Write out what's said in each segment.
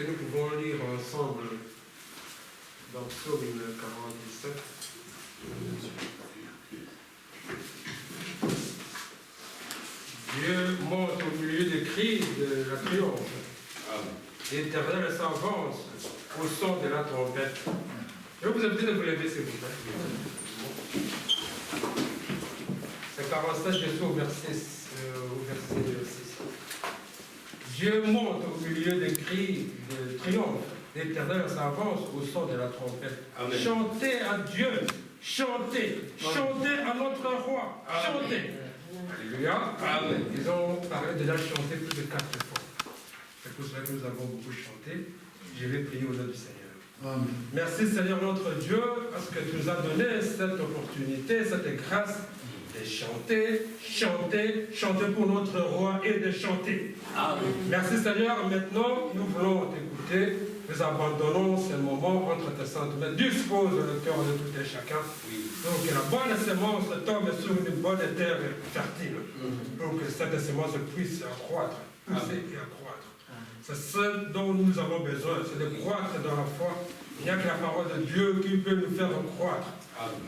que nous pouvons lire ensemble dans Psaume 47. Dieu monte au milieu des cris de la triomphe. L'Éternel s'avance au son de la trompette. Je vais vous inviter à vous lever, s'il vous plaît. C'est 47, je suis au verset 6. Dieu monte au milieu des cris de triomphe. L'Éternel s'avance au son de la trompette. Amen. Chantez à Dieu. Chantez. Chantez à notre roi. Chantez. Alléluia. Amen. Ils ont parlé déjà chanter plus de 4 fois. C'est pour cela que nous avons beaucoup chanté. Je vais prier au nom du Seigneur. Amen. Merci Seigneur notre Dieu, parce que tu nous as donné cette opportunité, cette grâce de chanter, chanter, chanter pour notre roi et de chanter. Amen. Merci Seigneur, maintenant nous voulons t'écouter. Nous abandonnons ce moment entre tes saintes mains. Dispose le cœur de tout et chacun. Oui. Pour que la bonne semence tombe sur une bonne terre fertile. Pour que cette semence puisse accroître, pousser et accroître. C'est ce dont nous avons besoin, c'est de croître dans la foi. Il n'y a que la parole de Dieu qui peut nous faire croître.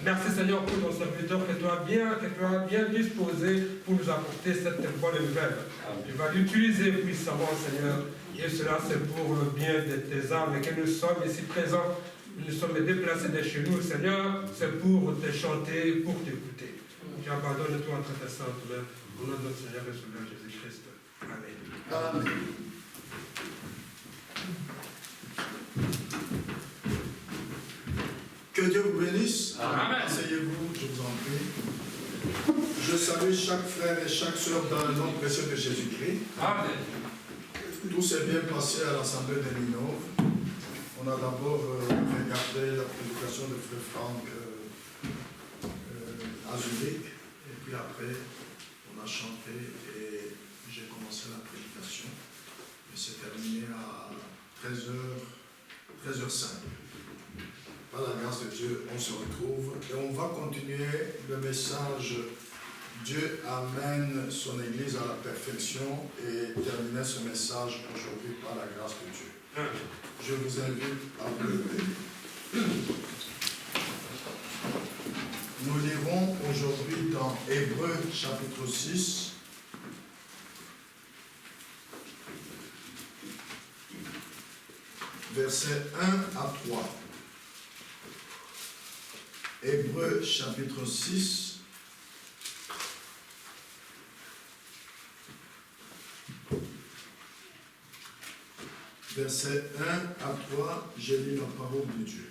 Merci Seigneur pour ton serviteur que tu as bien disposé pour nous apporter cette bonne nouvelle. Tu vas l'utiliser puissamment Seigneur. Et cela c'est pour le bien de tes âmes et que nous sommes ici présents. Nous sommes déplacés de chez nous Seigneur. C'est pour te chanter, pour t'écouter. J'abandonne tout entre tes saintes mains. Au nom de notre Seigneur et Sauveur Jésus-Christ. Amen. Amen. Que Dieu vous bénisse. Amen. Asseyez-vous, je vous en prie. Je salue chaque frère et chaque soeur dans le nom précieux de Jésus-Christ. Amen. Tout s'est bien passé à l'Assemblée de Ninove. On a d'abord regardé la prédication de Frère Franck à Zurich. Et puis après, on a chanté et j'ai commencé la prédication. Et c'est terminé à 13h05. Par la grâce de Dieu, on se retrouve et on va continuer le message. Dieu amène son Église à la perfection et terminer ce message aujourd'hui par la grâce de Dieu. Je vous invite à vous lever. Nous lirons aujourd'hui dans Hébreux chapitre 6. Versets 1 à 3. Hébreux chapitre 6. Versets 1 à 3, j'ai lu la parole de Dieu.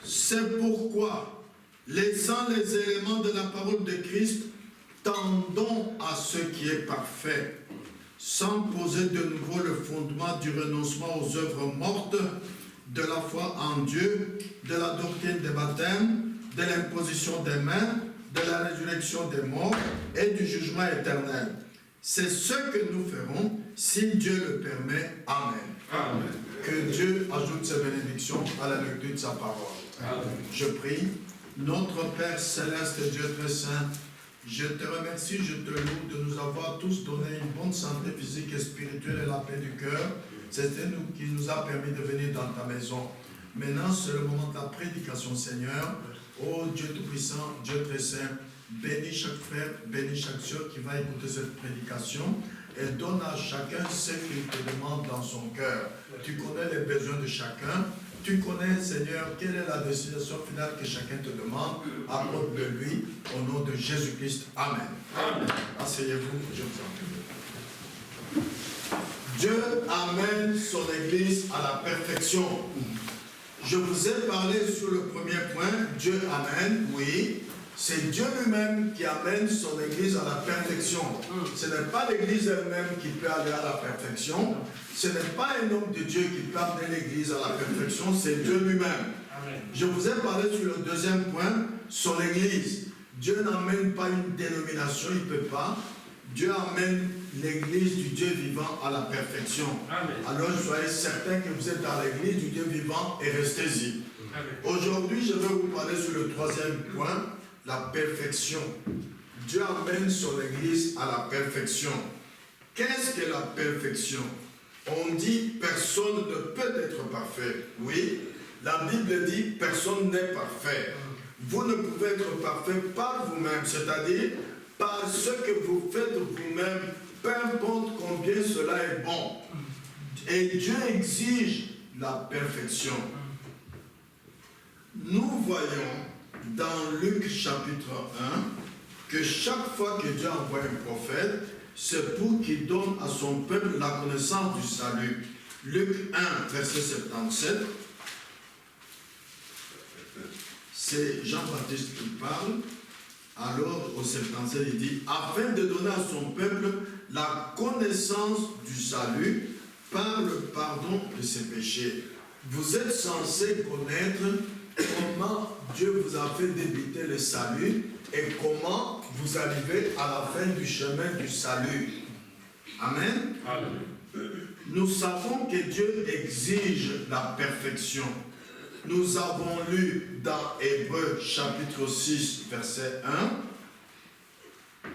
C'est pourquoi, laissant les éléments de la parole de Christ, tendons à ce qui est parfait, sans poser de nouveau le fondement du renoncement aux œuvres mortes, de la foi en Dieu, de la doctrine des baptêmes, de l'imposition des mains, de la résurrection des morts et du jugement éternel. C'est ce que nous ferons si Dieu le permet. Amen. Amen. Que Dieu ajoute ses bénédictions à la lecture de sa parole. Amen. Je prie. Notre Père céleste, Dieu très saint, je te remercie, je te loue de nous avoir tous donné une bonne santé physique et spirituelle et la paix du cœur. C'est nous qui nous a permis de venir dans ta maison. Maintenant, c'est le moment de la prédication, Seigneur. Oh Dieu Tout-Puissant, Dieu très saint, bénis chaque frère, bénis chaque soeur qui va écouter cette prédication et donne à chacun ce qu'il te demande dans son cœur. Tu connais les besoins de chacun. Tu connais, Seigneur, quelle est la destination finale que chacun te demande. Accorde-le lui au nom de Jésus-Christ. Amen. Amen. Asseyez-vous, je vous en prie. Dieu amène son Église à la perfection. Je vous ai parlé sur le premier point, Dieu amène, oui. C'est Dieu lui-même qui amène son Église à la perfection. Ce n'est pas l'Église elle-même qui peut aller à la perfection. Ce n'est pas un homme de Dieu qui peut amener l'Église à la perfection, c'est Dieu lui-même. Je vous ai parlé sur le deuxième point, son Église. Dieu n'amène pas une dénomination, il ne peut pas. Dieu amène l'Église du Dieu vivant à la perfection. Amen. Alors soyez certains que vous êtes dans l'Église du Dieu vivant et restez-y. Aujourd'hui, je vais vous parler sur le troisième point, la perfection. Dieu amène son Église à la perfection. Qu'est-ce que la perfection? On dit personne ne peut être parfait. Oui, la Bible dit personne n'est parfait. Vous ne pouvez être parfait par vous-même, c'est-à-dire par ce que vous faites vous-même, peu importe combien cela est bon. Et Dieu exige la perfection. Nous voyons dans Luc chapitre 1 que chaque fois que Dieu envoie un prophète, c'est pour qu'il donne à son peuple la connaissance du salut. Luc 1, verset 77. C'est Jean-Baptiste qui parle. Alors, au 77, il dit, afin de donner à son peuple la connaissance du salut par le pardon de ses péchés. Vous êtes censés connaître comment Dieu vous a fait débuter le salut et comment vous arrivez à la fin du chemin du salut. Amen. Amen. Nous savons que Dieu exige la perfection. Nous avons lu dans Hébreux chapitre 6, verset 1.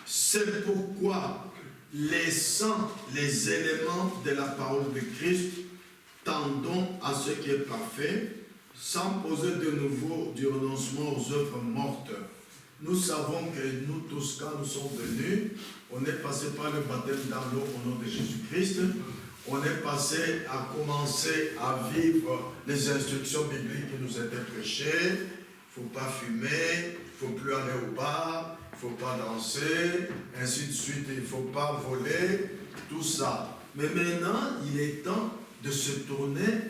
C'est pourquoi, laissant les éléments de la parole de Christ, tendons à ce qui est parfait, sans poser de nouveau du renoncement aux œuvres mortes. Nous savons que nous tous, quand nous sommes venus, on est passé par le baptême dans l'eau au nom de Jésus-Christ. On est passé à commencer à vivre les instructions bibliques qui nous étaient prêchées. Il ne faut pas fumer, il ne faut plus aller au bar, il ne faut pas danser, ainsi de suite, il ne faut pas voler, tout ça. Mais maintenant, il est temps de se tourner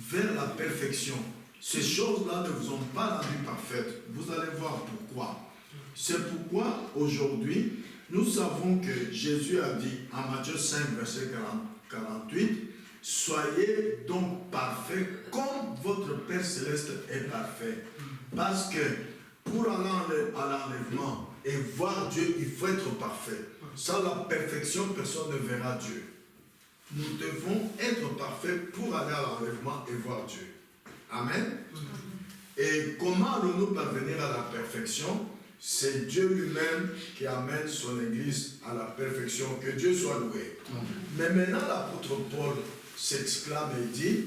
vers la perfection. Ces choses-là ne vous ont pas la vie parfaite. Vous allez voir pourquoi. C'est pourquoi aujourd'hui, nous savons que Jésus a dit en Matthieu 5, verset 48, « Soyez donc parfaits comme votre Père Céleste est parfait. » Parce que pour aller à l'enlèvement et voir Dieu, il faut être parfait. Sans la perfection, personne ne verra Dieu. Nous devons être parfaits pour aller à l'enlèvement et voir Dieu. Amen. Et comment allons-nous parvenir à la perfection? C'est Dieu lui-même qui amène son Église à la perfection. Que Dieu soit loué. Mais maintenant, l'apôtre Paul s'exclame et dit,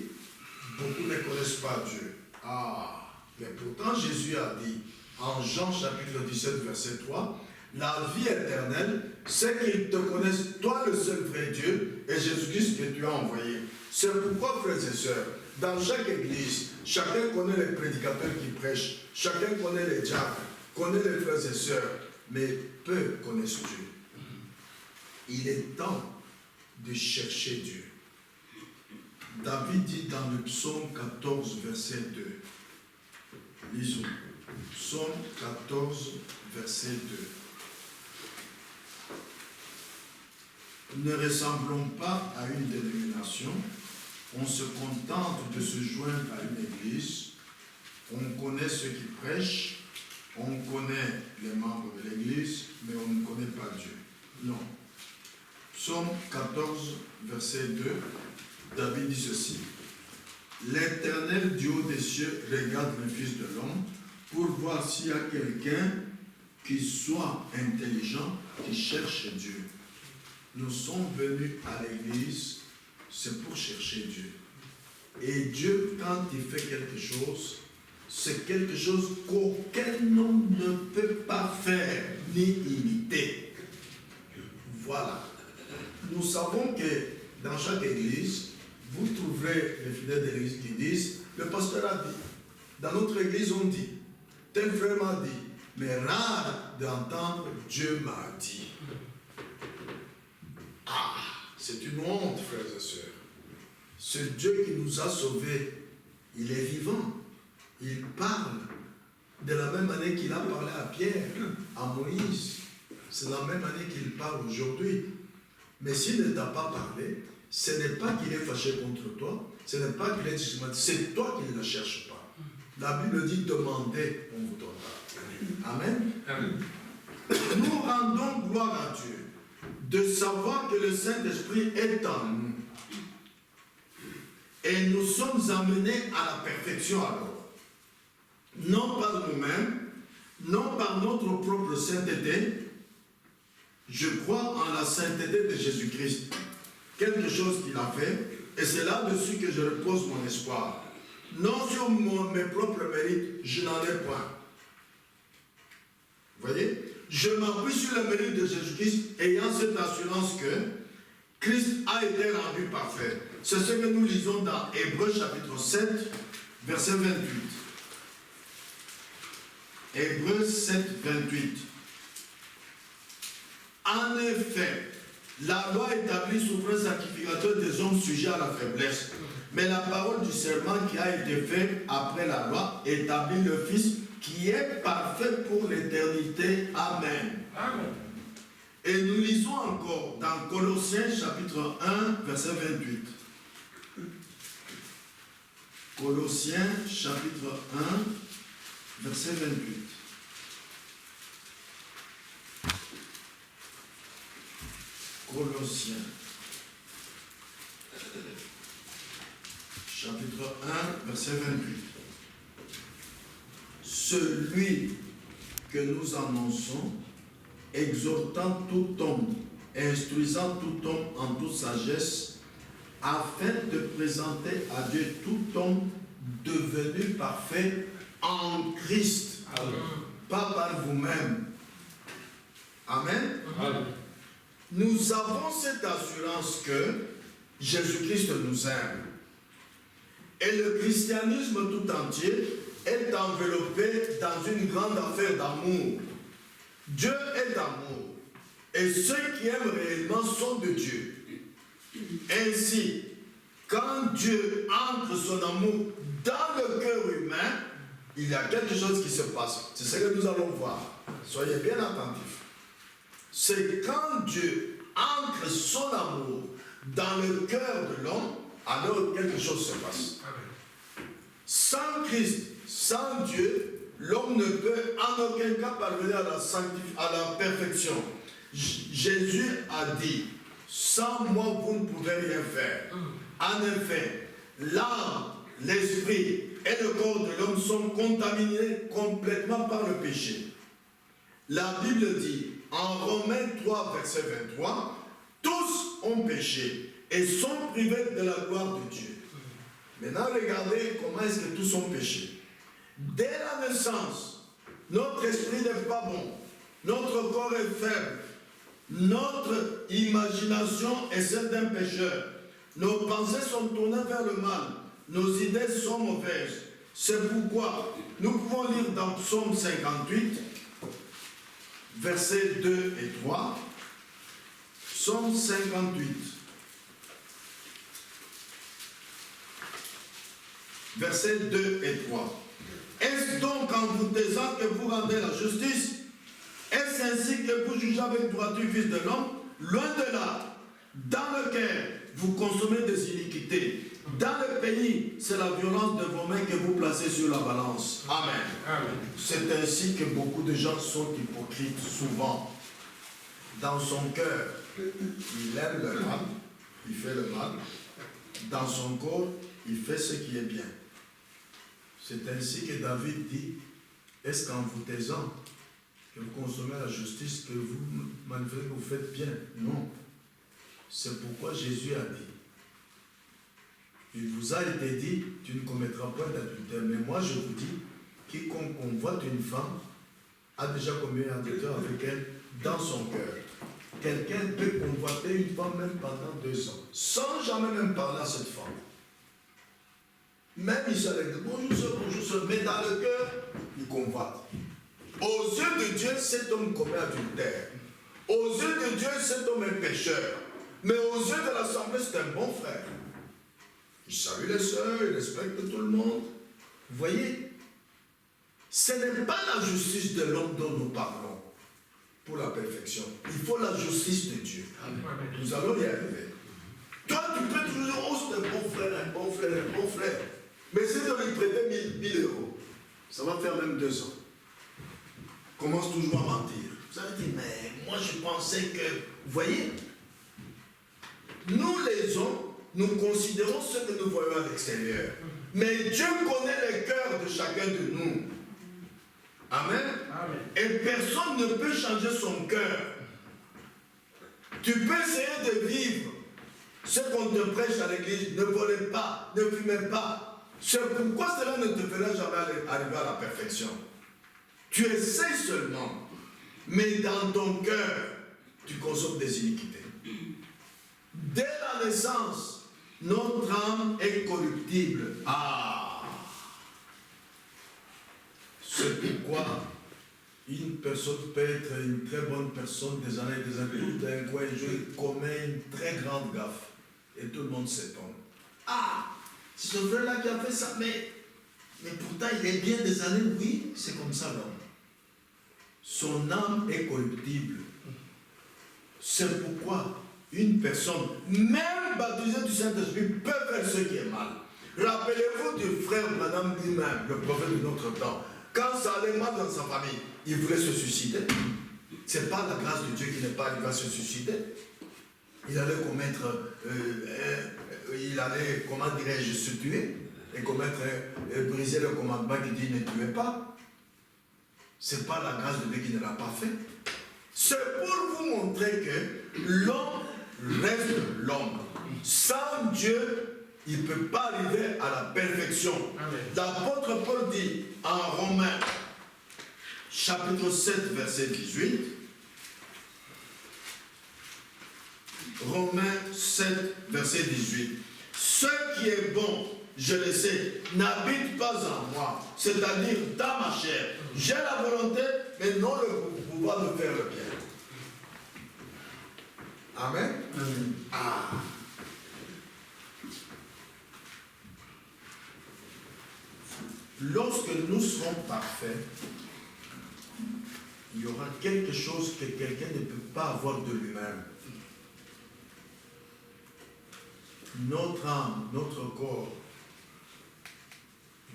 beaucoup ne connaissent pas Dieu. Ah, mais pourtant Jésus a dit, en Jean chapitre 17, verset 3, la vie éternelle, c'est qu'ils te connaissent, toi le seul vrai Dieu, et Jésus-Christ que tu as envoyé. C'est pourquoi, frères et sœurs, dans chaque église, chacun connaît les prédicateurs qui prêchent, chacun connaît les diacres, connaît les frères et sœurs, mais peu connaissent Dieu. Il est temps de chercher Dieu. David dit dans le psaume 14, verset 2. Lisons. Psaume 14, verset 2. Ne ressemblons pas à une dénomination. On se contente de se joindre à une église. On connaît ceux qui prêchent. On connaît les membres de l'église, mais on ne connaît pas Dieu. Non. Psaume 14, verset 2, David dit ceci. L'Éternel du haut des cieux regarde le Fils de l'homme pour voir s'il y a quelqu'un qui soit intelligent, qui cherche Dieu. Nous sommes venus à l'église, c'est pour chercher Dieu. Et Dieu, quand il fait quelque chose, c'est quelque chose qu'aucun homme ne peut pas faire ni imiter. Voilà. Nous savons que dans chaque église, vous trouverez les fidèles de l'église qui disent, le pasteur a dit, dans notre église on dit, tel frère m'a dit, mais rare d'entendre Dieu m'a dit. Ah, c'est une honte, frères et sœurs. Ce Dieu qui nous a sauvés, il est vivant. Il parle de la même manière qu'il a parlé à Pierre, à Moïse. C'est la même manière qu'il parle aujourd'hui. Mais s'il ne t'a pas parlé, ce n'est pas qu'il est fâché contre toi, ce n'est pas qu'il est stigmatisé, c'est toi qui ne le cherches pas. La Bible dit demandez, on vous donnera. Amen. Amen. Nous rendons gloire à Dieu de savoir que le Saint-Esprit est en nous. Et nous sommes amenés à la perfection alors. Non par nous-mêmes, non par notre propre sainteté, Je crois en la sainteté de Jésus-Christ. Quelque chose qu'il a fait, et c'est là-dessus que je repose mon espoir. Non sur mes propres mérites, je n'en ai point. Vous voyez? Je m'appuie sur le mérite de Jésus-Christ, ayant cette assurance que Christ a été rendu parfait. C'est ce que nous lisons dans Hébreux chapitre 7, verset 28. Hébreux 7, 28. En effet, la loi établit souverain sacrificateur des hommes sujets à la faiblesse. Mais la parole du serment qui a été fait après la loi établit le Fils qui est parfait pour l'éternité. Amen. Amen. Et nous lisons encore dans Colossiens chapitre 1, verset 28. Colossiens chapitre 1, verset 28. Colossiens chapitre 1, verset 28. Celui que nous annonçons, exhortant tout homme, instruisant tout homme en toute sagesse, afin de présenter à Dieu tout homme devenu parfait en Christ. Amen. Pas par vous-même. Amen. Amen. Nous avons cette assurance que Jésus-Christ nous aime. Et le christianisme tout entier est enveloppé dans une grande affaire d'amour. Dieu est d'amour. Et ceux qui aiment réellement sont de Dieu. Ainsi, quand Dieu entre son amour dans le cœur humain, il y a quelque chose qui se passe. C'est ce que nous allons voir. Soyez bien attentifs. C'est quand Dieu ancre son amour dans le cœur de l'homme, alors quelque chose se passe. Sans Christ, sans Dieu, l'homme ne peut en aucun cas parvenir à la perfection. Jésus a dit, sans moi vous ne pouvez rien faire. En effet, l'âme, l'esprit et le corps de l'homme sont contaminés complètement par le péché. La Bible dit, en Romains 3, verset 23, tous ont péché et sont privés de la gloire de Dieu. Maintenant, regardez comment est-ce que tous ont péché. Dès la naissance, notre esprit n'est pas bon, notre corps est faible, notre imagination est celle d'un pécheur, nos pensées sont tournées vers le mal, nos idées sont mauvaises. C'est pourquoi nous pouvons lire dans Psaume 58, versets 2 et 3. Psaume 58. Versets 2 et 3. Est-ce donc en vous taisant que vous rendez la justice? Est-ce ainsi que vous jugez avec droiture, fils de l'homme? Loin de là, dans le cœur, vous consommez des iniquités. Dans le pays, c'est la violence de vos mains que vous placez sur la balance. Amen. Amen. C'est ainsi que beaucoup de gens sont hypocrites souvent. Dans son cœur, il aime le mal, il fait le mal. Dans son corps, il fait ce qui est bien. C'est ainsi que David dit, est-ce qu'en vous taisant, que vous consommez la justice, que vous manœuvrez, que vous faites bien? Non. C'est pourquoi Jésus a dit, il vous a été dit, tu ne commettras pas d'adultère. Mais moi je vous dis, quiconque convoite une femme a déjà commis un adultère avec elle dans son cœur. Quelqu'un peut convoiter une femme même pendant 2 ans, sans jamais même parler à cette femme. Même il se dit bonjour sœur, mais dans le cœur, il convoite. Aux yeux de Dieu, cet homme commet adultère. Aux yeux de Dieu, cet homme est pécheur. Mais aux yeux de l'assemblée, c'est un bon frère. Il salue les sœurs, il respecte tout le monde. Vous voyez, ce n'est pas la justice de l'homme dont nous parlons pour la perfection. Il faut la justice de Dieu. Amen. Nous allons y arriver. Toi, tu peux toujours dire, oh, c'est un bon frère, un bon frère, un bon frère. Mais si tu lui prêtais 1000 euros, ça va faire même 2 ans. Commence toujours à mentir. Vous allez dire, mais moi je pensais que... Vous voyez, nous les hommes, nous considérons ce que nous voyons à l'extérieur. Mais Dieu connaît les cœurs de chacun de nous. Amen. Amen. Et personne ne peut changer son cœur. Tu peux essayer de vivre ce qu'on te prêche à l'église. Ne volez pas, ne fumez pas. C'est pourquoi cela ne te fera jamais arriver à la perfection. Tu essaies seulement, mais dans ton cœur, tu consommes des iniquités. Dès la naissance, notre âme est corruptible. C'est pourquoi une personne peut être une très bonne personne des années et des années. D'un coin, il commet une très grande gaffe. Et tout le monde s'étonne. C'est ce frère-là qui a fait ça, mais pourtant il est bien des années. Oui, c'est comme ça l'homme. Son âme est corruptible. C'est pourquoi une personne, même baptisée du Saint-Esprit, peut faire ce qui est mal. Rappelez-vous du frère Madame lui-même, le prophète de notre temps. Quand ça allait mal dans sa famille, il voulait se suicider. Ce n'est pas la grâce de Dieu qui n'est pas arrivé à se suicider. Il allait commettre, comment dirais-je, se tuer et commettre, briser le commandement qui dit ne tuez pas. Ce n'est pas la grâce de Dieu qui ne l'a pas fait. C'est pour vous montrer que l'homme reste l'homme. Sans Dieu, il ne peut pas arriver à la perfection. L'apôtre Paul dit en Romains, chapitre 7, verset 18, Romains 7, verset 18, ce qui est bon, je le sais, n'habite pas en moi, c'est-à-dire dans ma chair. J'ai la volonté, mais non le pouvoir de faire le bien. Amen. Lorsque nous serons parfaits, il y aura quelque chose que quelqu'un ne peut pas avoir de lui-même. Notre âme, notre corps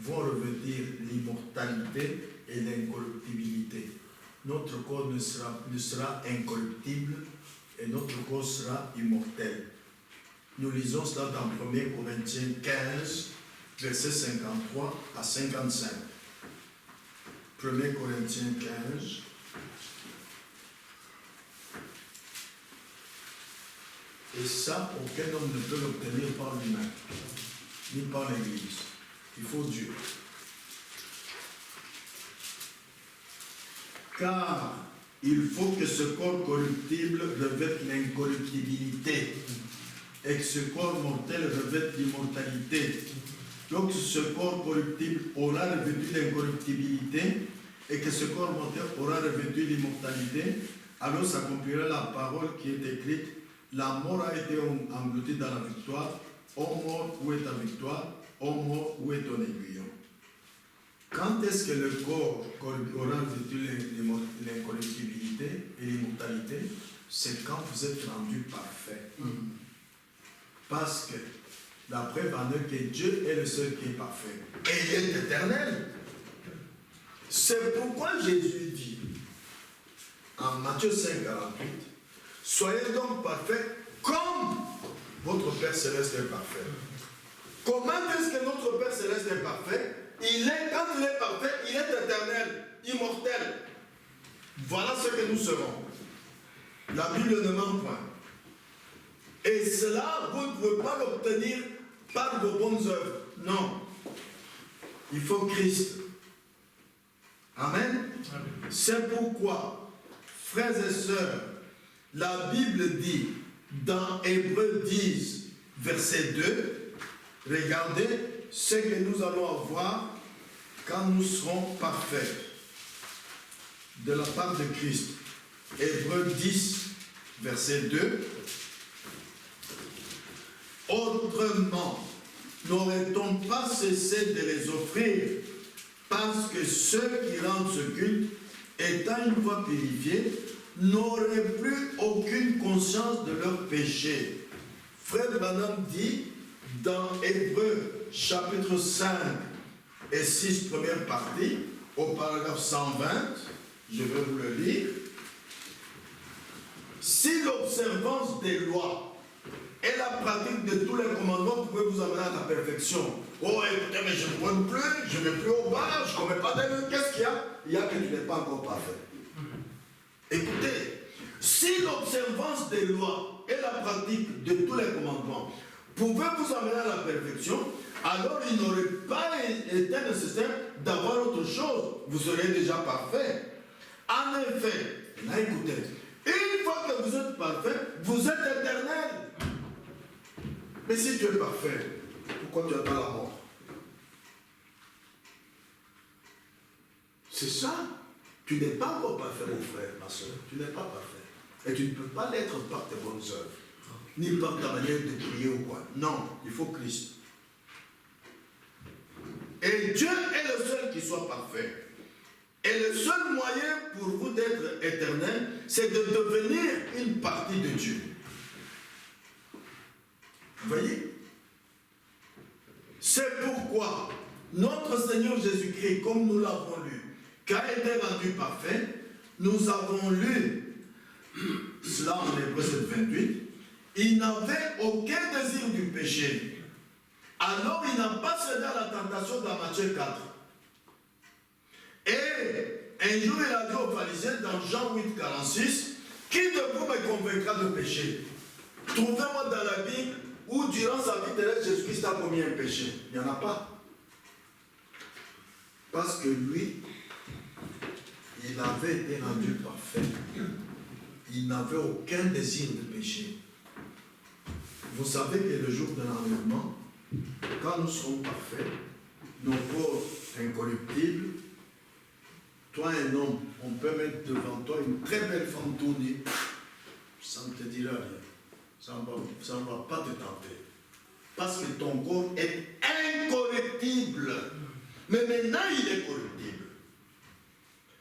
vont revêtir l'immortalité et l'incorruptibilité. Notre corps ne sera incorruptible et notre corps sera immortel. Nous lisons cela dans 1 Corinthiens 15, versets 53 à 55. 1 Corinthiens 15. Et ça, aucun homme ne peut l'obtenir par lui-même, ni par l'Église. Il faut Dieu. Car il faut que ce corps corruptible revête l'incorruptibilité et que ce corps mortel revête l'immortalité. Donc ce corps corruptible aura revêtu l'incorruptibilité et que ce corps mortel aura revêtu l'immortalité, alors s'accomplira la parole qui est écrite. La mort a été engloutie dans la victoire. Ô mort, où est ta victoire? Ô mort, où est ton aiguillon? Quand est-ce que le corps aura revêtu l'incorruptibilité et l'immortalité? C'est quand vous êtes rendu parfait. Parce que la preuve en est que Dieu est le seul qui est parfait. Et il est éternel. C'est pourquoi Jésus dit en Matthieu 5, 48, soyez donc parfaits comme votre Père Céleste est parfait. Comment est-ce que notre Père Céleste est parfait? Quand il est parfait, il est éternel, immortel. Voilà ce que nous serons. La Bible ne ment point. Et cela, vous ne pouvez pas l'obtenir par vos bonnes œuvres. Non. Il faut Christ. Amen. C'est pourquoi, frères et sœurs, la Bible dit dans Hébreux 10, verset 2, regardez ce que nous allons avoir quand nous serons parfaits de la part de Christ. Hébreux 10, verset 2. Autrement, n'aurait-on pas cessé de les offrir, parce que ceux qui rendent ce culte, étant une fois purifiés, n'auraient plus aucune conscience de leur péché. Frère Branham dit dans Hébreux chapitre 5 et 6 première partie, au paragraphe 120, je vais vous le lire. Si l'observance des lois et la pratique de tous les commandements pouvaient vous amener à la perfection. Oh, écoutez, mais je ne bois plus, je ne vais plus au bar, je ne commets pas d'erreur. Qu'est-ce qu'il y a? Il y a que tu n'es pas encore parfait. Écoutez, Si l'observance des lois et la pratique de tous les commandements pouvaient vous amener à la perfection, alors il n'aurait pas été nécessaire d'avoir autre chose. Vous serez déjà parfait. En effet, là écoutez, une fois que vous êtes parfait, vous êtes éternel. Mais si tu es parfait, pourquoi tu attends la mort? C'est ça. Tu n'es pas encore parfait, mon frère, ma soeur. Tu n'es pas parfait. Et tu ne peux pas l'être par tes bonnes œuvres, ni par ta manière de prier ou quoi. Non, il faut Christ. Et Dieu est le seul qui soit parfait. Et le seul moyen pour vous d'être éternel, c'est de devenir une partie de Dieu. Vous voyez? C'est pourquoi notre Seigneur Jésus-Christ, comme nous l'avons lu, qui a été rendu parfait, nous avons lu cela en Hébreux 7:28, il n'avait aucun désir du péché. Alors il n'a pas cédé à la tentation dans Matthieu 4. Et un jour il a dit aux pharisiens dans Jean 8:46, qui de vous me convaincra de péché? Trouvez-moi dans la Bible où durant sa vie terrestre Jésus-Christ a commis un péché. Il n'y en a pas. Parce que lui, il avait été rendu parfait. Il n'avait aucun désir de péché. Vous savez que le jour de l'enlèvement, quand nous serons parfaits, nos corps incorruptibles, toi un homme, on peut mettre devant toi une très belle femme tournée, ça ne te dira rien. Ça ne va pas te tenter. Parce que ton corps est incorruptible. Mais maintenant, il est corruptible.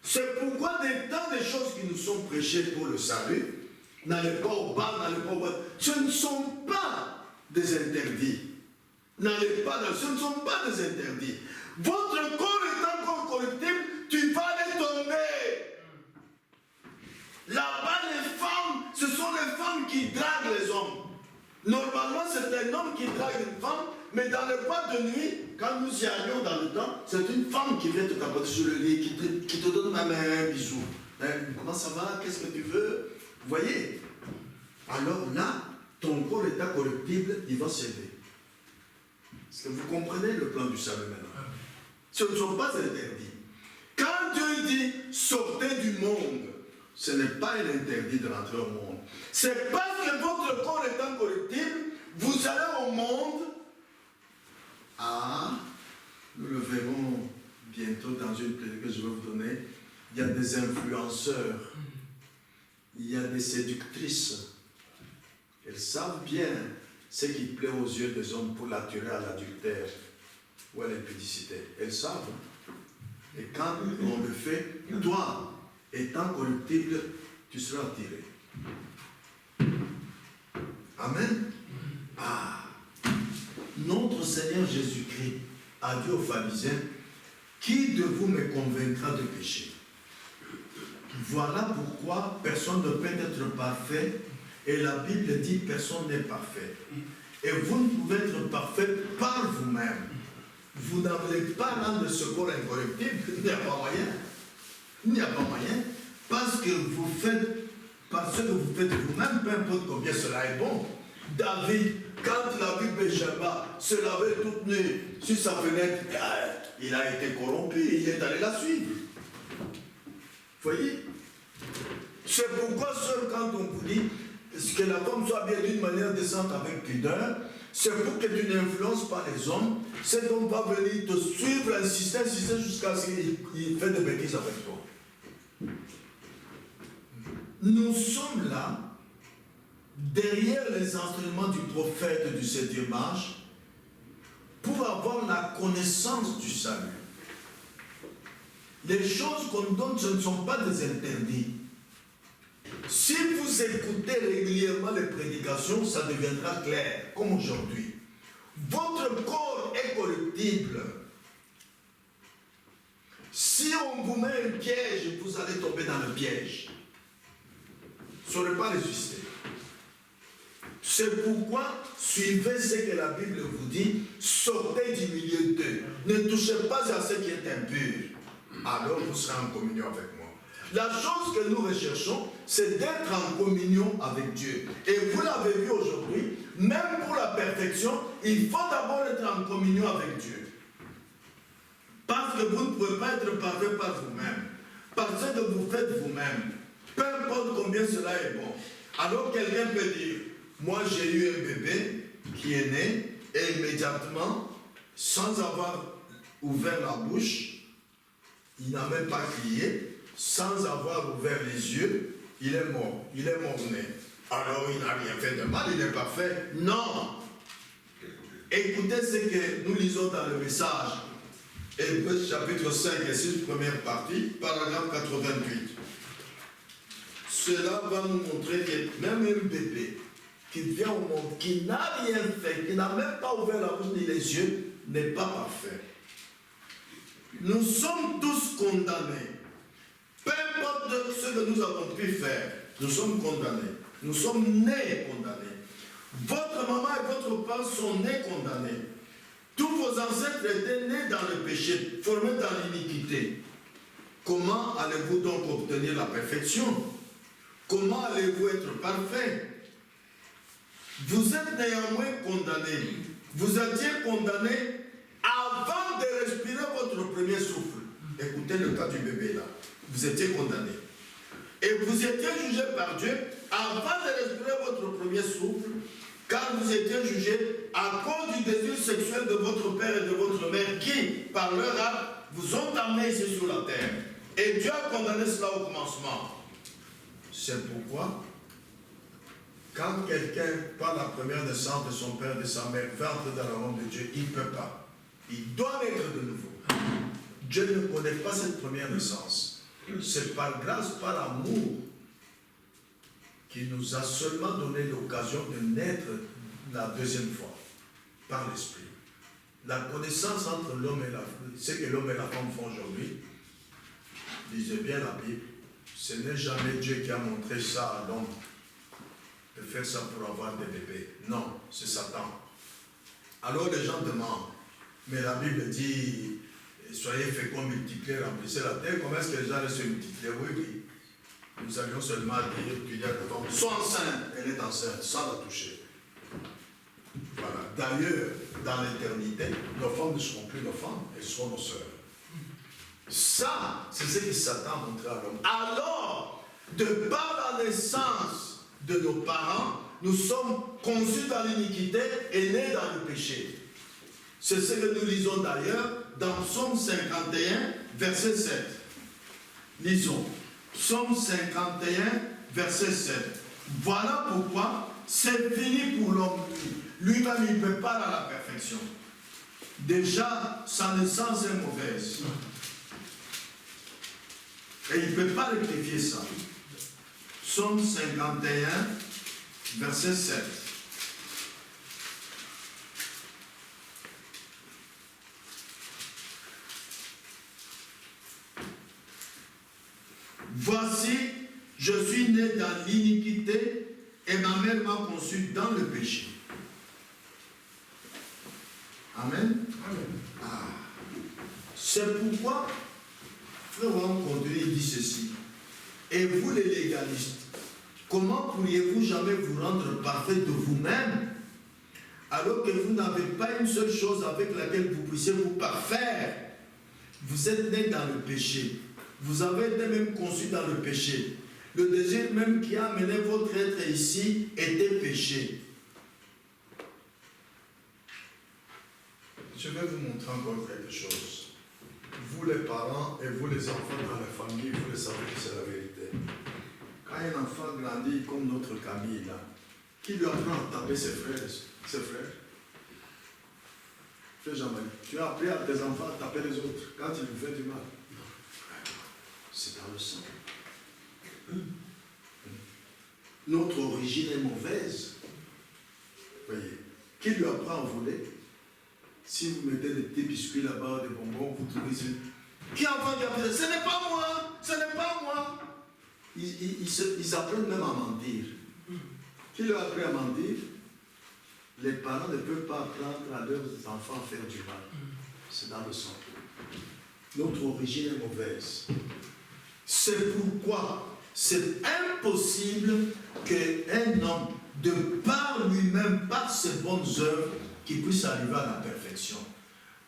C'est pourquoi des tas de choses qui nous sont prêchées pour le salut, n'allez pas au bar, n'allez pas au bar, ce ne sont pas des interdits. N'allez pas là, ce ne sont pas des interdits. Votre corps est encore corruptible, tu vas aller tomber. Là-bas, les femmes, ce sont les femmes qui draguent les hommes. Normalement, c'est un homme qui drague une femme, mais dans le boîte de nuit, quand nous y allions dans le temps, c'est une femme qui vient te tapoter sur le lit, qui te donne ma main, un bisou. Comment ça va? Qu'est-ce que tu veux? Vous voyez? Alors là, ton corps est incorruptible, il va céder. Est-ce que vous comprenez le plan du salut maintenant? Ce ne sont pas interdits. Quand Dieu dit sortez du monde, ce n'est pas un interdit de rentrer au monde. C'est parce que votre corps est incorruptible, vous allez au monde. Ah, nous le verrons bientôt dans une prédication que je vais vous donner. Il y a des influenceurs, il y a des séductrices. Elles savent bien ce qui plaît aux yeux des hommes pour l'attirer à l'adultère ou à l'impudicité. Elles savent. Et quand on le fait, toi, étant corruptible, tu seras attiré. Amen. Ah. Notre Seigneur Jésus-Christ a dit aux pharisiens, qui de vous me convaincra de péché? Voilà pourquoi personne ne peut être parfait, et la Bible dit personne n'est parfait. Et vous ne pouvez être parfait par vous-même. Vous n'avez pas rendre ce corps incorruptible, il n'y a pas moyen. Il n'y a pas moyen. Parce que vous faites vous-même, peu importe combien cela est bon. David, quand il a vu Bathsheba se laver toute nue sur sa fenêtre, il a été corrompu, il est allé la suivre. Vous voyez? C'est pourquoi seul quand on vous dit que la femme soit bien d'une manière décente avec pudeur, c'est pour que tu n'influences pas les hommes. Cet homme va venir te suivre, insister jusqu'à ce qu'il fait des bêtises avec toi. Nous sommes là, derrière les enseignements du prophète du 7e âge, pour avoir la connaissance du salut. Les choses qu'on donne, ce ne sont pas des interdits. Si vous écoutez régulièrement les prédications, ça deviendra clair, comme aujourd'hui. Votre corps est corruptible. Si on vous met un piège, vous allez tomber dans le piège. Vous ne saurez pas résister. C'est pourquoi suivez ce que la Bible vous dit, sortez du milieu d'eux. Ne touchez pas à ce qui est impur. Alors vous serez en communion avec moi. La chose que nous recherchons, c'est d'être en communion avec Dieu. Et vous l'avez vu aujourd'hui, même pour la perfection, il faut d'abord être en communion avec Dieu. Parce que vous ne pouvez pas être parfait par vous-même. Parce que vous faites vous-même. Peu importe combien cela est bon. Alors quelqu'un peut dire, moi j'ai eu un bébé qui est né, et immédiatement, sans avoir ouvert la bouche, il n'a même pas crié, sans avoir ouvert les yeux, il est mort. Il est mort-né. Alors il n'a rien fait de mal, il est parfait. Non. Écoutez ce que nous lisons dans le message. Hébreux chapitre 5 et 6, première partie, paragraphe 88. Cela va nous montrer que même un bébé qui vient au monde, qui n'a rien fait, qui n'a même pas ouvert la bouche ni les yeux, n'est pas parfait. Nous sommes tous condamnés. Peu importe ce que nous avons pu faire, nous sommes condamnés. Nous sommes nés condamnés. Votre maman et votre père sont nés condamnés. Tous vos ancêtres étaient nés dans le péché, formés dans l'iniquité. Comment allez-vous donc obtenir la perfection? Comment allez-vous être parfait? Vous êtes néanmoins condamnés. Vous étiez condamnés avant de respirer votre premier souffle. Écoutez le cas du bébé là. Vous étiez condamnés. Et vous étiez jugés par Dieu avant de respirer votre premier souffle, car vous étiez jugés à cause du désir sexuel de votre père et de votre mère qui, par leur acte, vous ont amenés ici sur la terre. Et Dieu a condamné cela au commencement. C'est pourquoi, quand quelqu'un, par la première naissance de son père et de sa mère, va entrer dans le royaume de Dieu, il ne peut pas. Il doit naître de nouveau. Dieu ne connaît pas cette première naissance. C'est par grâce, par amour, qu'il nous a seulement donné l'occasion de naître la deuxième fois, par l'Esprit. La connaissance entre l'homme et la femme, ce que l'homme et la femme font aujourd'hui, lisez bien la Bible, ce n'est jamais Dieu qui a montré ça à l'homme, de faire ça pour avoir des bébés. Non, c'est Satan. Alors les gens demandent, mais la Bible dit, soyez féconds, multipliez, remplissez la terre, comment est-ce que les gens allaient se multiplier? Oui, oui. Nous avions seulement à dire qu'il y a des femmes, sois enceinte, elle est enceinte, sans la toucher. Voilà. D'ailleurs, dans l'éternité, nos femmes ne seront plus nos femmes, elles seront nos sœurs. Ça, c'est ce que Satan a montré à l'homme. Alors, de par la naissance de nos parents, nous sommes conçus dans l'iniquité et nés dans le péché. C'est ce que nous lisons d'ailleurs dans Psaume 51, verset 7. Lisons. Psaume 51, verset 7. Voilà pourquoi c'est fini pour l'homme. Lui-même, il ne peut pas à la perfection. Déjà, sa naissance est mauvaise. Et il ne peut pas rectifier ça. Psaume 51, verset 7. Voici, je suis né dans l'iniquité et ma mère m'a conçu dans le péché. Amen. Amen. Ah. C'est pourquoi, frère Conduit dit ceci. Et vous les légalistes, comment pourriez-vous jamais vous rendre parfait de vous-même, alors que vous n'avez pas une seule chose avec laquelle vous puissiez vous parfaire? Vous êtes né dans le péché. Vous avez été même conçu dans le péché. Le désir même qui a amené votre être ici était péché. Je vais vous montrer encore quelque chose. Vous les parents et vous les enfants dans la famille, vous le savez que c'est la vérité. Quand un enfant grandit comme notre Camille là, qui lui apprend à taper ses frères? Frère Jean-Marie, tu as appris à tes enfants à taper les autres quand ils vous font du mal? C'est dans le sang. Notre origine est mauvaise. Voyez, qui lui apprend à voler? Si vous mettez des petits biscuits là-bas, des bonbons, vous trouvez ça. Qui apprend à dire, ce n'est pas moi, ce n'est pas moi. Ils apprennent même à mentir. Qui leur apprend à mentir? Les parents ne peuvent pas apprendre à leurs enfants à faire du mal. C'est dans le sang. Notre origine est mauvaise. C'est pourquoi c'est impossible qu'un homme, de par lui-même, par ses bonnes œuvres, qui puisse arriver à la perfection.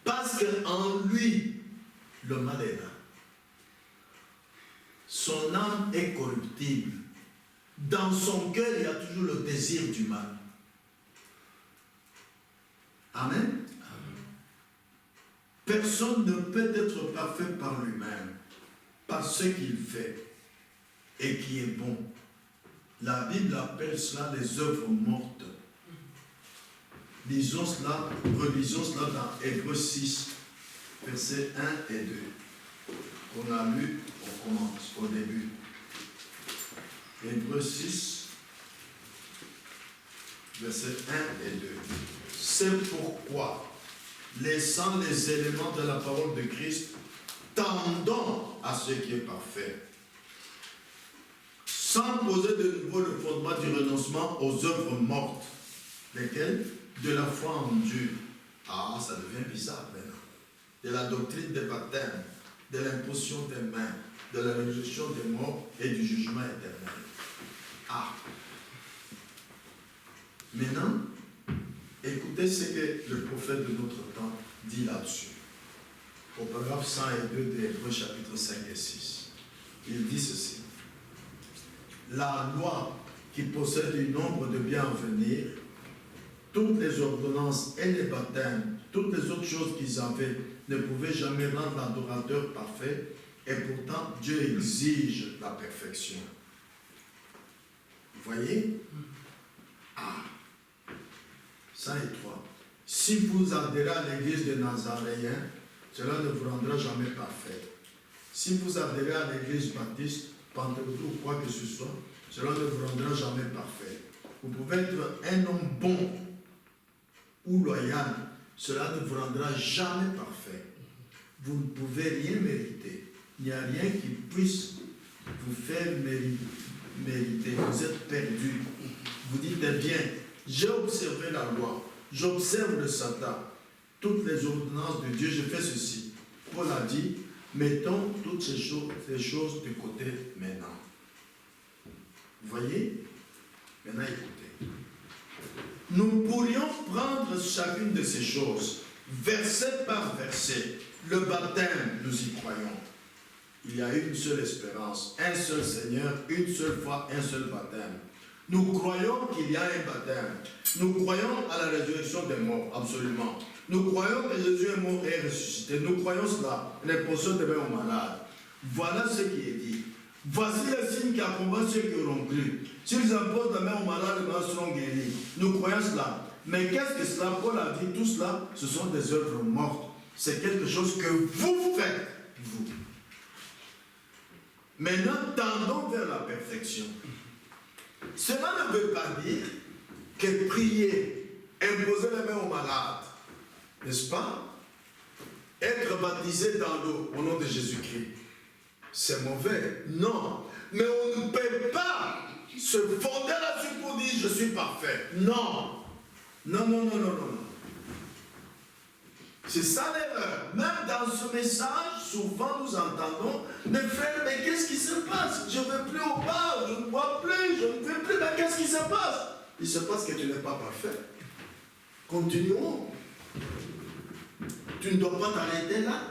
Parce qu'en lui, le mal est là. Son âme est corruptible. Dans son cœur, il y a toujours le désir du mal. Amen. Personne ne peut être parfait par lui-même, par ce qu'il fait et qui est bon. La Bible appelle cela les œuvres mortes. Lisons cela, relisons cela dans Hébreux 6, versets 1 et 2. On a lu, on commence au début. Hébreux 6, versets 1 et 2. C'est pourquoi, laissant les éléments de la parole de Christ, tendons à ce qui est parfait, sans poser de nouveau le fondement du renoncement aux œuvres mortes, lesquelles de la foi en Dieu. Ah, ça devient bizarre maintenant. De la doctrine des baptêmes, de l'imposition des mains, de la résurrection des morts et du jugement éternel. Ah. Maintenant, écoutez ce que le prophète de notre temps dit là-dessus. Au paragraphe 102 de Hébreux chapitre 5 et 6. Il dit ceci. La loi qui possède un nombre de biens à venir, toutes les ordonnances et les baptêmes, toutes les autres choses qu'ils avaient, ne pouvaient jamais rendre l'adorateur parfait, et pourtant Dieu exige la perfection. Vous voyez? Ah, 103. Si vous adhérez à l'église des Nazaréens, cela ne vous rendra jamais parfait. Si vous adhérez à l'église baptiste, pentecôtiste ou quoi que ce soit, cela ne vous rendra jamais parfait. Vous pouvez être un homme bon ou loyal, cela ne vous rendra jamais parfait. Vous ne pouvez rien mériter. Il n'y a rien qui puisse vous faire mériter. Vous êtes perdu. Vous dites, eh bien, j'ai observé la loi, j'observe le Satan, toutes les ordonnances de Dieu, je fais ceci. Paul a dit, mettons toutes ces choses de côté maintenant. Vous voyez? Maintenant, écoutez. Nous pourrions prendre chacune de ces choses, verset par verset. Le baptême, nous y croyons. Il y a une seule espérance, un seul Seigneur, une seule foi, un seul baptême. Nous croyons qu'il y a un baptême. Nous croyons à la résurrection des morts, absolument. Nous croyons que Jésus est mort et ressuscité. Nous croyons cela, l'imposition des mains aux malades. Voilà ce qui est dit. Voici les signes qui accompagnent ceux qui auront cru. S'ils imposent la main aux malades, les malades seront guéris. Nous croyons cela. Mais qu'est-ce que cela? Paul a dit, tout cela, ce sont des œuvres mortes. C'est quelque chose que vous faites, vous. Maintenant, tendons vers la perfection. Cela ne veut pas dire que prier, imposer les mains aux malades, n'est-ce pas? Être baptisé dans l'eau au nom de Jésus-Christ, c'est mauvais. Non. Mais on ne peut pas se fonder là-dessus pour dire je suis parfait. Non. Non, non, non, non, non. C'est ça l'erreur. Même dans ce message, souvent nous entendons, mes frères, mais qu'est-ce qui se passe? Je ne vais plus au bar, je ne bois plus, je ne fais plus, mais qu'est-ce qui se passe? Il se passe que tu n'es pas parfait. Continuons. Tu ne dois pas t'arrêter là.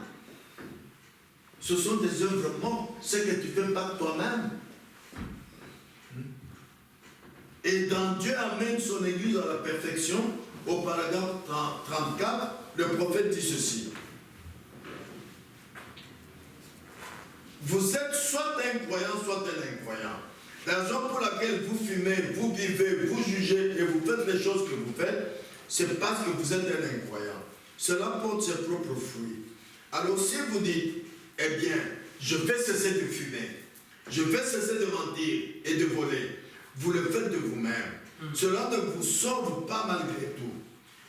Ce sont des œuvres mortes, ce que tu fais pas toi-même. Et dans Dieu amène son Église à la perfection, au paragraphe 34, le prophète dit ceci. Vous êtes soit un croyant, soit un incroyant. La raison pour laquelle vous fumez, vous vivez, vous jugez et vous faites les choses que vous faites, c'est parce que vous êtes un incroyant. Cela porte ses propres fruits. Alors si vous dites, eh bien, je vais cesser de fumer, je vais cesser de mentir et de voler, vous le faites de vous-même. Cela ne vous sauve pas malgré tout.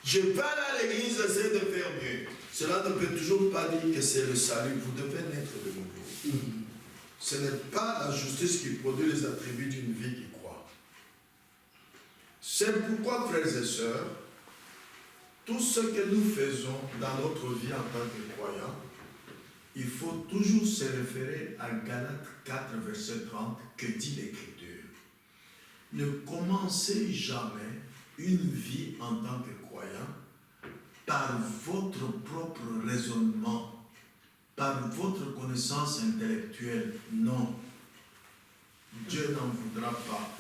Je vais aller à l'église essayer de faire mieux. Cela ne peut toujours pas dire que c'est le salut. Vous devez naître de nouveau. Ce n'est pas la justice qui produit les attributs d'une vie qui croit. C'est pourquoi, frères et sœurs, tout ce que nous faisons dans notre vie en tant que croyants, il faut toujours se référer à Galates 4, verset 30, que dit l'Écriture. Ne commencez jamais une vie en tant que croyant par votre propre raisonnement, par votre connaissance intellectuelle. Non, Dieu n'en voudra pas.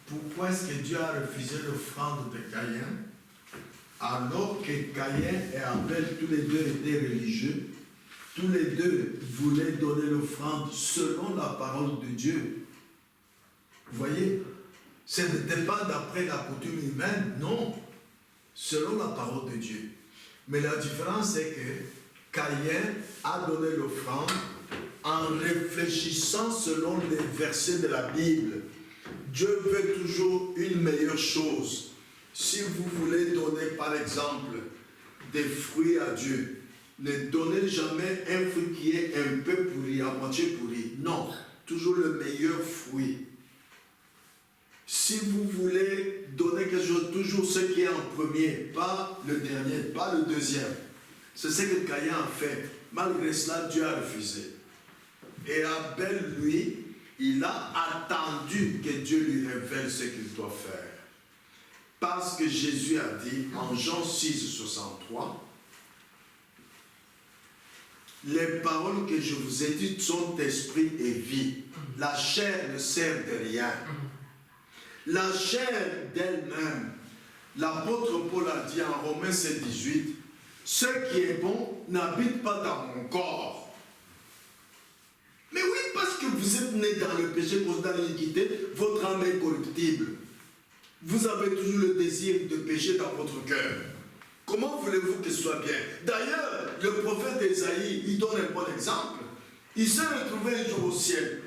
Pourquoi est-ce que Dieu a refusé l'offrande de Caïn, alors que Caïn et Abel, tous les deux étaient religieux, tous les deux voulaient donner l'offrande selon la parole de Dieu. Vous voyez, ce n'était pas d'après la coutume humaine, non, selon la parole de Dieu. Mais la différence c'est que Caïn a donné l'offrande en réfléchissant selon les versets de la Bible. Dieu veut toujours une meilleure chose. Si vous voulez donner par exemple des fruits à Dieu, ne donnez jamais un fruit qui est un peu pourri, à moitié pourri. Non, toujours le meilleur fruit. Si vous voulez donner quelque chose, toujours ce qui est en premier, pas le dernier, pas le deuxième. C'est ce que Caïn a fait. Malgré cela, Dieu a refusé. Et Abel, lui, il a attendu que Dieu lui révèle ce qu'il doit faire. Parce que Jésus a dit en Jean 6, 63, les paroles que je vous ai dites sont esprit et vie. La chair ne sert de rien. La chair d'elle-même, l'apôtre Paul a dit en Romains 7, 18, ce qui est bon n'habite pas dans mon corps. Mais oui, parce que vous êtes né dans le péché, dans l'iniquité, votre âme est corruptible. Vous avez toujours le désir de pécher dans votre cœur. Comment voulez-vous que ce soit bien? D'ailleurs, le prophète Ésaïe, il donne un bon exemple. Il s'est retrouvé un jour au ciel.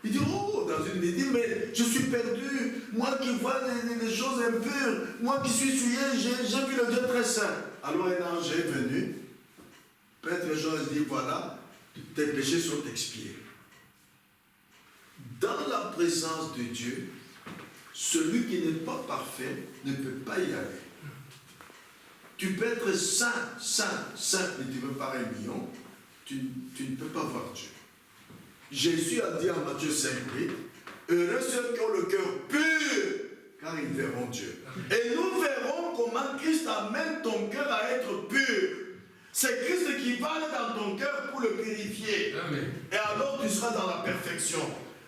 Il dit, oh, dans une il dit, mais je suis perdu, moi qui vois les choses impures, moi qui suis souillé, j'ai vu le Dieu très saint. Alors un ange est venu, Pètre Jean dit, voilà, tes péchés sont expiés. Dans la présence de Dieu, celui qui n'est pas parfait ne peut pas y aller. Tu peux être saint, mais tu ne peux pas un million, tu ne peux pas voir Dieu. Jésus a dit en Matthieu 5, 8, heureux ceux qui ont le cœur pur, car ils verront Dieu. Et nous verrons comment Christ amène ton cœur à être pur. C'est Christ qui va dans ton cœur pour le purifier. Amen. Et alors tu seras dans la perfection.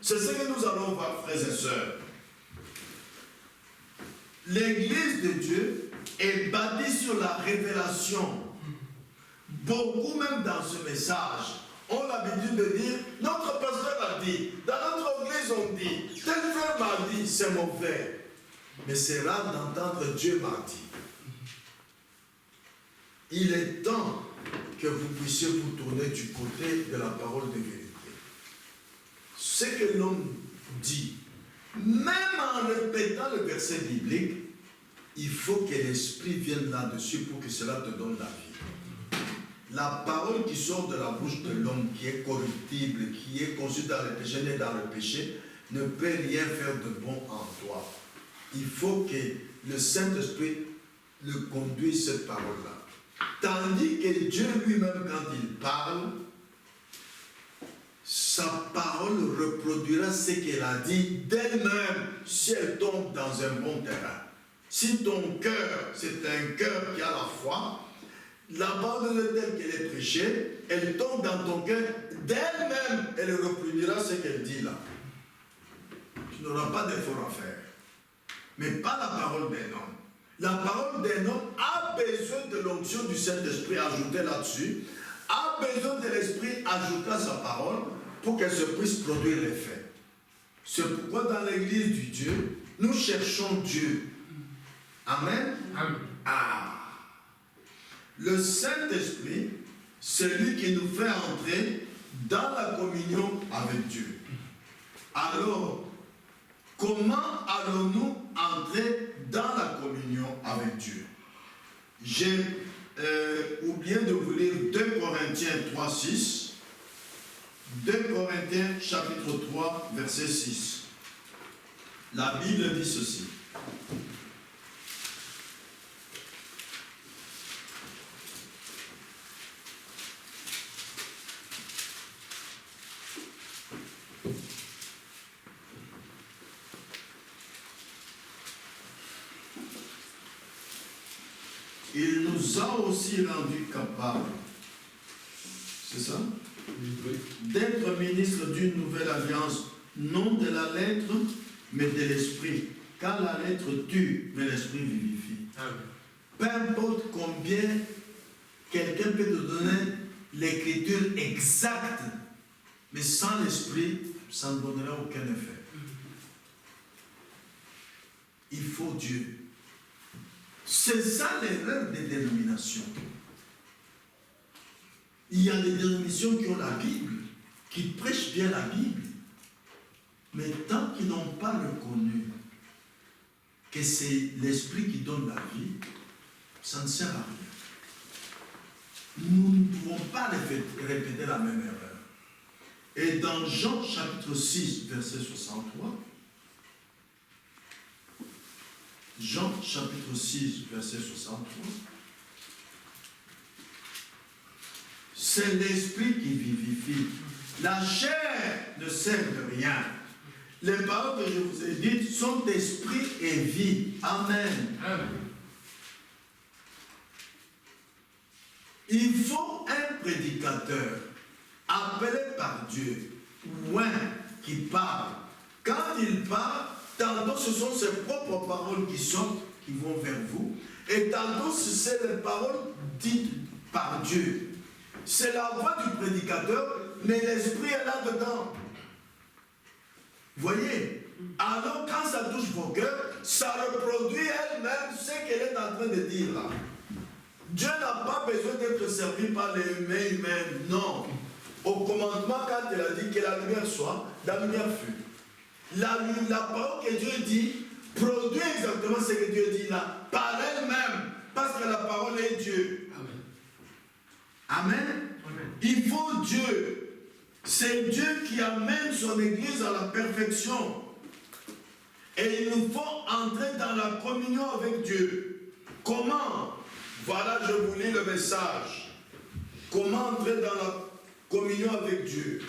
C'est ce que nous allons voir, frères et sœurs. L'Église de Dieu est bâtie sur la révélation. Beaucoup même dans ce message ont l'habitude de dire, notre pasteur a dit, dans notre église on dit, tel frère m'a dit, c'est mauvais. Mais c'est rare d'entendre Dieu m'a dit. Il est temps que vous puissiez vous tourner du côté de la parole de vérité. Ce que l'homme dit, même en répétant le verset biblique, il faut que l'esprit vienne là-dessus pour que cela te donne la vie. La parole qui sort de la bouche de l'homme, qui est corruptible, qui est conçue dans le péché, né dans le péché, ne peut rien faire de bon en toi. Il faut que le Saint-Esprit le conduise cette parole-là. Tandis que Dieu lui-même, quand il parle, sa parole reproduira ce qu'elle a dit d'elle-même si elle tombe dans un bon terrain. Si ton cœur, c'est un cœur qui a la foi, la parole telle qu'elle est prêchée, elle tombe dans ton cœur, d'elle-même, elle reproduira ce qu'elle dit là. Tu n'auras pas d'effort à faire. Mais pas la parole d'un homme. La parole d'un homme a besoin de l'onction du Saint-Esprit ajoutée là-dessus, a besoin de l'Esprit ajouté à sa parole pour qu'elle se puisse produire l'effet. C'est pourquoi dans l'église du Dieu, nous cherchons Dieu. Amen. Amen. Ah. Le Saint-Esprit, c'est lui qui nous fait entrer dans la communion avec Dieu. Alors, comment allons-nous entrer dans la communion avec Dieu? J'ai oublié de vous lire 2 Corinthiens 3, 6. 2 Corinthiens chapitre 3, verset 6. La Bible dit ceci. il nous a aussi rendus capables, c'est ça? D'être ministres d'une nouvelle alliance, non de la lettre, mais de l'esprit. Car la lettre tue, mais l'esprit vivifie. Peu importe combien quelqu'un peut te donner l'écriture exacte, mais sans l'esprit, ça ne donnera aucun effet. Il faut Dieu. C'est ça l'erreur des dénominations. Il y a des dénominations qui ont la Bible, qui prêchent bien la Bible, mais tant qu'ils n'ont pas reconnu que c'est l'esprit qui donne la vie, ça ne sert à rien. Nous ne pouvons pas répéter la même erreur. Et dans Jean chapitre 6, verset 63, Jean chapitre 6, verset 63, c'est l'esprit qui vivifie. La chair ne sert de rien. Les paroles que je vous ai dites sont esprit et vie. Amen. Amen. Il faut un prédicateur appelé par Dieu, ou un qui parle. Quand il parle, tantôt ce sont ses propres paroles qui sortent, qui vont vers vous, et tantôt c'est les paroles dites par Dieu. C'est la voix du prédicateur, mais l'esprit est là-dedans. Voyez? Alors quand ça touche vos cœurs, ça reproduit elle-même ce qu'elle est en train de dire là. Dieu n'a pas besoin d'être servi par les humains. Non. Au commandement, quand il a dit que la lumière soit, la lumière fut. La parole que Dieu dit produit exactement ce que Dieu dit là, par elle-même, parce que la parole est Dieu. Amen. Amen. Amen. Il faut Dieu. C'est Dieu qui amène son Église à la perfection. Et il nous faut entrer dans la communion avec Dieu. Comment? Voilà, je vous lis le message. Comment entrer dans la communion avec Dieu?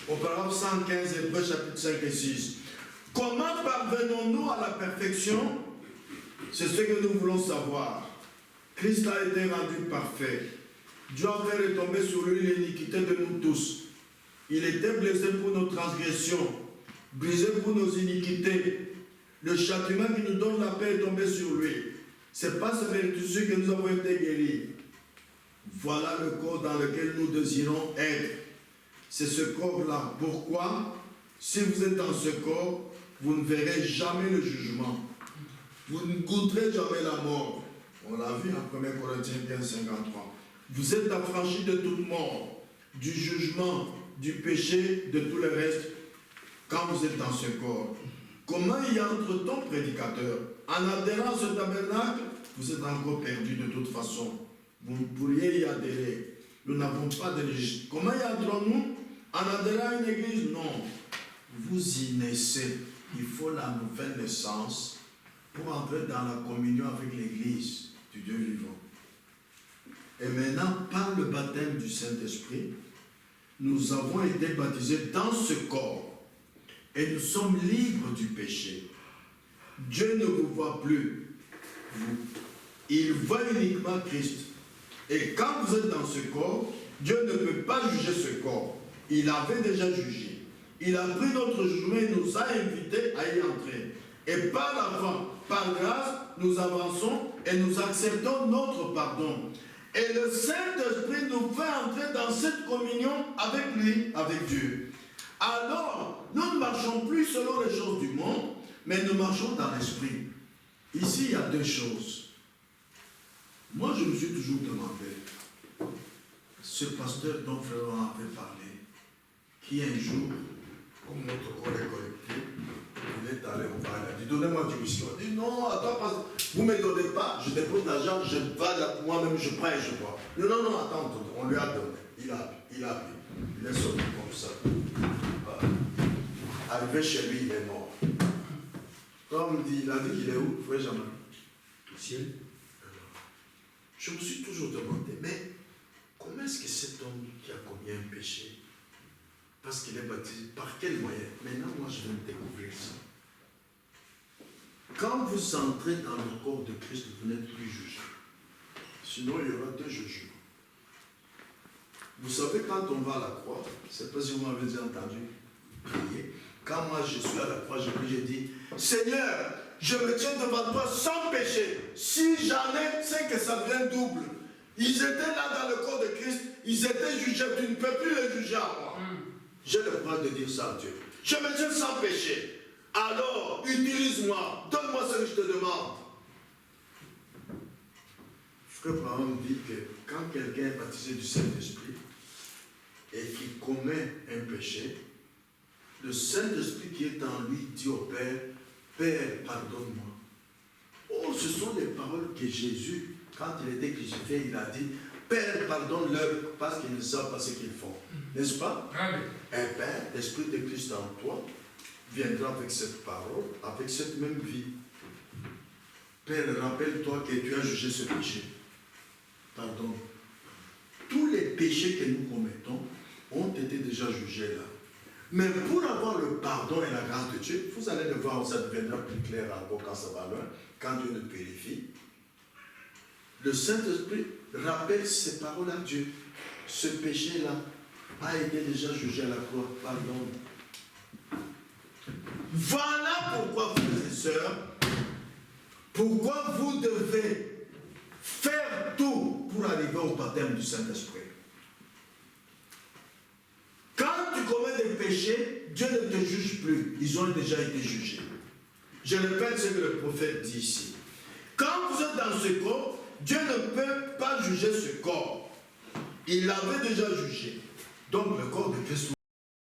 Au paragraphe 115, Hébreux chapitre 5 et 6. Comment parvenons-nous à la perfection? C'est ce que nous voulons savoir. Christ a été rendu parfait. Dieu a fait retomber sur lui l'iniquité de nous tous. Il était blessé pour nos transgressions, brisé pour nos iniquités. Le châtiment qui nous donne la paix est tombé sur lui. C'est pas ce mérite que nous avons été guéris. Voilà le corps dans lequel nous désirons être. C'est ce corps-là. Pourquoi? Si vous êtes dans ce corps, vous ne verrez jamais le jugement. Vous ne goûterez jamais la mort. On l'a vu en 1 Corinthiens 15, 53. Vous êtes affranchis de toute mort, du jugement, du péché, de tout le reste, quand vous êtes dans ce corps. Comment y entre-t-on, prédicateur? En adhérant à ce tabernacle, vous êtes encore perdu de toute façon. Vous pourriez y adhérer. Nous n'avons pas de législation. Comment y entrons-nous? En adhérant à une église? Non. Vous y naissez. Il faut la nouvelle naissance pour entrer dans la communion avec l'église du Dieu vivant. Et maintenant, par le baptême du Saint-Esprit, nous avons été baptisés dans ce corps. Et nous sommes libres du péché. Dieu ne vous voit plus, vous. Il voit uniquement Christ. Et quand vous êtes dans ce corps, Dieu ne peut pas juger ce corps. Il avait déjà jugé. Il a pris notre jugement et nous a invités à y entrer. Et par la foi, par grâce, nous avançons et nous acceptons notre pardon. Et le Saint-Esprit nous fait entrer dans cette communion avec lui, avec Dieu. Alors, nous ne marchons plus selon les choses du monde, mais nous marchons dans l'esprit. Ici, il y a deux choses. Moi, je me suis toujours demandé, ce pasteur dont Frère avait parlé, qui un jour, comme notre corps est collecté, il est allé au bar, il a dit, donnez-moi du whisky. Il a dit, non, attends, vous ne me donnez pas, je dépose l'argent, je vais moi-même, je prends et je bois. Non, non, attends, on lui a donné. Il a pris. Il est sorti comme ça. Arrivé chez lui, il est mort. Comme il a dit qu'il est où, frère Jean-Marie? Au ciel. Je me suis toujours demandé, mais comment est-ce que cet homme qui a commis un péché, parce qu'il est baptisé, par quel moyen? Maintenant, moi, je vais découvrir ça. Quand vous entrez dans le corps de Christ, vous n'êtes plus jugé. Sinon, il y aura deux jugements. Vous savez, quand on va à la croix, je ne sais pas si vous m'avez déjà entendu prier. Quand moi je suis à la croix, je prie, je dis, Seigneur, je me tiens devant toi sans péché. Si j'en ai, c'est que ça devient double. Ils étaient là dans le corps de Christ, ils étaient jugés, tu ne peux plus les juger à moi. J'ai le droit de dire ça à Dieu. Je me tiens sans péché. Alors, utilise-moi, donne-moi ce que je te demande. Frère Abraham dit que quand quelqu'un est baptisé du Saint-Esprit et qu'il commet un péché, le Saint-Esprit qui est en lui dit au Père, Père, pardonne-moi. Oh, ce sont les paroles que Jésus, quand il était crucifié, il a dit, Père, pardonne-leur parce qu'ils ne savent pas ce qu'ils font. N'est-ce pas? Amen. Un Père, l'Esprit de Christ en toi, viendra avec cette parole, avec cette même vie. Père, rappelle-toi que tu as jugé ce péché. Pardon. Tous les péchés que nous commettons ont été déjà jugés là. Mais pour avoir le pardon et la grâce de Dieu, vous allez le voir, ça deviendra plus clair encore quand ça va loin, quand Dieu nous purifie. Le Saint-Esprit rappelle ces paroles à Dieu. Ce péché-là a été déjà jugé à la croix. Pardon. Voilà pourquoi, frères et sœurs, pourquoi vous devez faire tout pour arriver au baptême du Saint-Esprit. Quand tu commets des péchés, Dieu ne te juge plus. Ils ont déjà été jugés. Je répète ce que le prophète dit ici. Quand vous êtes dans ce corps, Dieu ne peut pas juger ce corps. Il l'avait déjà jugé. Donc le corps de Christ